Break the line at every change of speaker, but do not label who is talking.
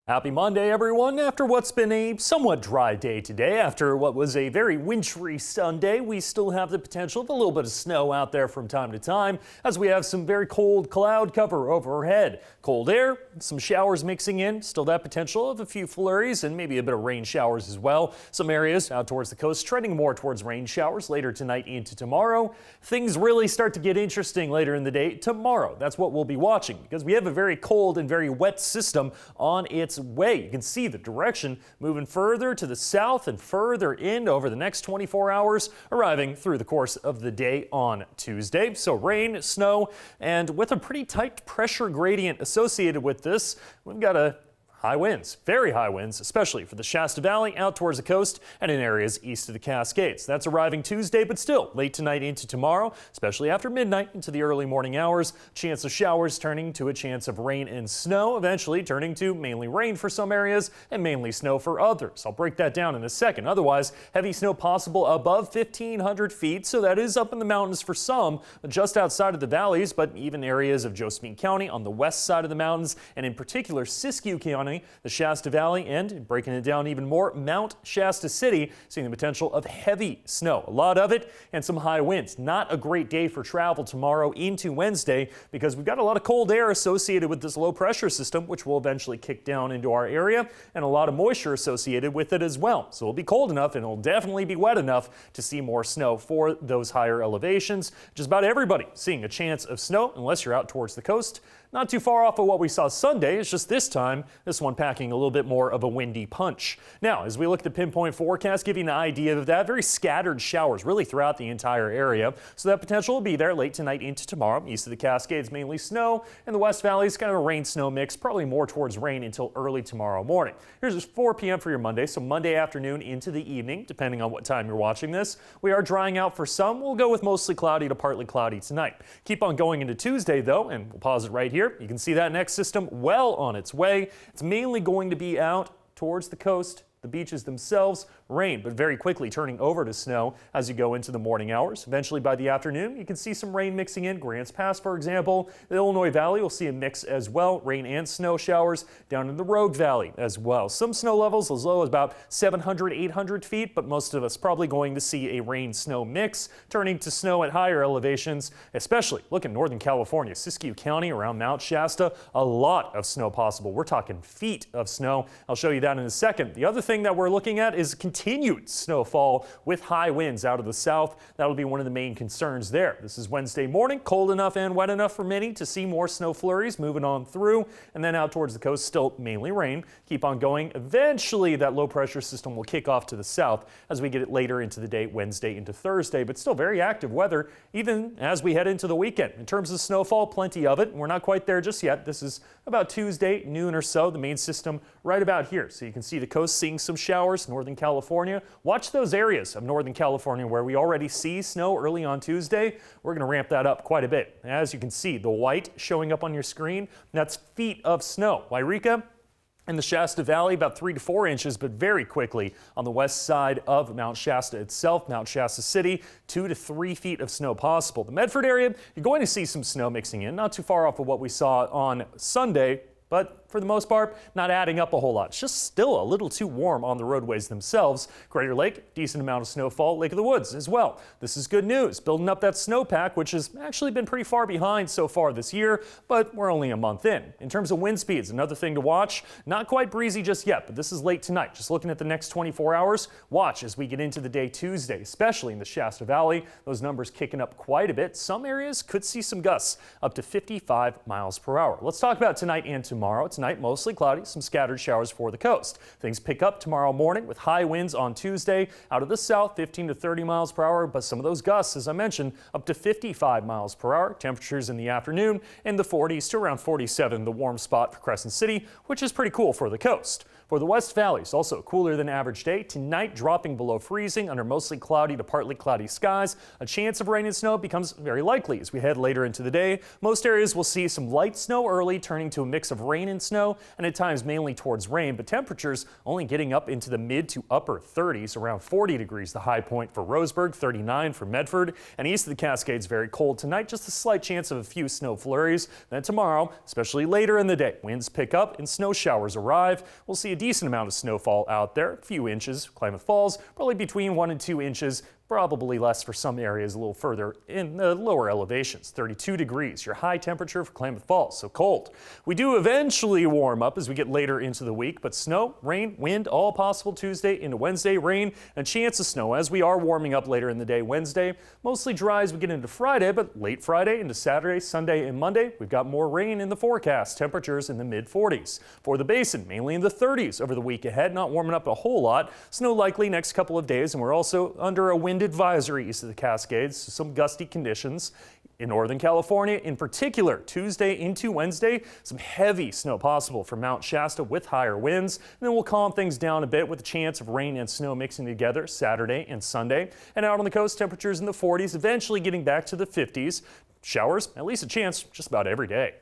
Happy Monday, everyone. After what's been a somewhat dry day today, after what was a very wintry Sunday, we still have the potential of a little bit of snow out there from time to time as we have some very cold cloud cover overhead. Cold air, some showers mixing in, still that potential of a few flurries and maybe a bit of rain showers as well. Some areas out towards the coast trending more towards rain showers later tonight into tomorrow. Things really start to get interesting later in the day tomorrow. That's what we'll be watching because we have a very cold and very wet system on its way. You can see the direction moving further to the south and further in over the next 24 hours, arriving through the course of the day on Tuesday. So rain, snow, and with a pretty tight pressure gradient associated with this, we've got a high winds, very high winds, especially for the Shasta Valley out towards the coast and in areas east of the Cascades. That's arriving Tuesday, but still late tonight into tomorrow, especially after midnight into the early morning hours. Chance of showers turning to a chance of rain and snow, eventually turning to mainly rain for some areas and mainly snow for others. I'll break that down in a second. Otherwise, heavy snow possible above 1,500 feet, so that is up in the mountains for some, just outside of the valleys, but even areas of Josephine County on the west side of the mountains, and in particular Siskiyou County, the Shasta Valley, and breaking it down even more, Mount Shasta City, seeing the potential of heavy snow. A lot of it and some high winds. Not a great day for travel tomorrow into Wednesday because we've got a lot of cold air associated with this low pressure system, which will eventually kick down into our area, and a lot of moisture associated with it as well. So it'll be cold enough and it'll definitely be wet enough to see more snow for those higher elevations. Just about everybody seeing a chance of snow unless you're out towards the coast. Not too far off of what we saw Sunday. It's just this time, this one packing a little bit more of a windy punch. Now, as we look at the pinpoint forecast, give you an idea of that. Very scattered showers really throughout the entire area. So that potential will be there late tonight into tomorrow. East of the Cascades, mainly snow. In the West Valley, it's kind of a rain-snow mix, probably more towards rain until early tomorrow morning. Here's 4 p.m. for your Monday, so Monday afternoon into the evening, depending on what time you're watching this. We are drying out for some. We'll go with mostly cloudy to partly cloudy tonight. Keep on going into Tuesday, though, and we'll pause it right here. You can see that next system well on its way. It's mainly going to be out towards the coast, the beaches themselves, rain, but very quickly turning over to snow as you go into the morning hours. Eventually by the afternoon, you can see some rain mixing in. Grants Pass, for example. The Illinois Valley will see a mix as well. Rain and snow showers down in the Rogue Valley as well. Some snow levels as low as about 700, 800 feet, but most of us probably going to see a rain-snow mix, turning to snow at higher elevations, especially look at Northern California, Siskiyou County around Mount Shasta. A lot of snow possible. We're talking feet of snow. I'll show you that in a second. The other thing that we're looking at is continued snowfall with high winds out of the south. That'll be one of the main concerns there. This is Wednesday morning, cold enough and wet enough for many to see more snow flurries moving on through, and then out towards the coast, still mainly rain. Keep on going. Eventually, that low pressure system will kick off to the south as we get it later into the day, Wednesday into Thursday, but still very active weather even as we head into the weekend. In terms of snowfall, plenty of it. We're not quite there just yet. This is about Tuesday, noon or so, the main system right about here. So you can see the coast seeing some showers, Northern California. Watch those areas of Northern California where we already see snow early on Tuesday. We're going to ramp that up quite a bit. As you can see, the white showing up on your screen, that's feet of snow. Wairika in the Shasta Valley, about 3 to 4 inches, but very quickly on the west side of Mount Shasta itself, Mount Shasta City, 2 to 3 feet of snow possible. The Medford area, you're going to see some snow mixing in, not too far off of what we saw on Sunday, but for the most part, not adding up a whole lot. It's just still a little too warm on the roadways themselves. Crater Lake, decent amount of snowfall. Lake of the Woods as well. This is good news. Building up that snowpack, which has actually been pretty far behind so far this year, but we're only a month in. In terms of wind speeds, another thing to watch. Not quite breezy just yet, but this is late tonight. Just looking at the next 24 hours, watch as we get into the day Tuesday, especially in the Shasta Valley. Those numbers kicking up quite a bit. Some areas could see some gusts up to 55 miles per hour. Let's talk about tonight and tomorrow. Tonight, mostly cloudy, some scattered showers for the coast. Things pick up tomorrow morning with high winds on Tuesday out of the south, 15 to 30 miles per hour, but some of those gusts, as I mentioned, up to 55 miles per hour. Temperatures in the afternoon in the 40s to around 47, the warm spot for Crescent City, which is pretty cool for the coast. For the West Valleys, also cooler than average day. Tonight, dropping below freezing under mostly cloudy to partly cloudy skies. A chance of rain and snow becomes very likely as we head later into the day. Most areas will see some light snow early, turning to a mix of rain and snow and at times mainly towards rain, but temperatures only getting up into the mid to upper 30s, around 40 degrees the high point for Roseburg, 39 for Medford, and east of the Cascades very cold tonight, just a slight chance of a few snow flurries. Then tomorrow, especially later in the day, winds pick up and snow showers arrive. We'll see a decent amount of snowfall out there, a few inches. Klamath Falls, probably between 1 and 2 inches. Probably less for some areas a little further in the lower elevations. 32 degrees, your high temperature for Klamath Falls, so cold. We do eventually warm up as we get later into the week, but snow, rain, wind, all possible Tuesday into Wednesday, rain, and a chance of snow as we are warming up later in the day Wednesday. Mostly dry as we get into Friday, but late Friday into Saturday, Sunday, and Monday, we've got more rain in the forecast. Temperatures in the mid-40s. For the basin, mainly in the 30s over the week ahead, not warming up a whole lot. Snow likely next couple of days, and we're also under a wind advisory east of the Cascades, so some gusty conditions. In Northern California, in particular, Tuesday into Wednesday, some heavy snow possible for Mount Shasta with higher winds. And then we'll calm things down a bit with a chance of rain and snow mixing together Saturday and Sunday. And out on the coast, temperatures in the 40s, eventually getting back to the 50s. Showers, at least a chance, just about every day.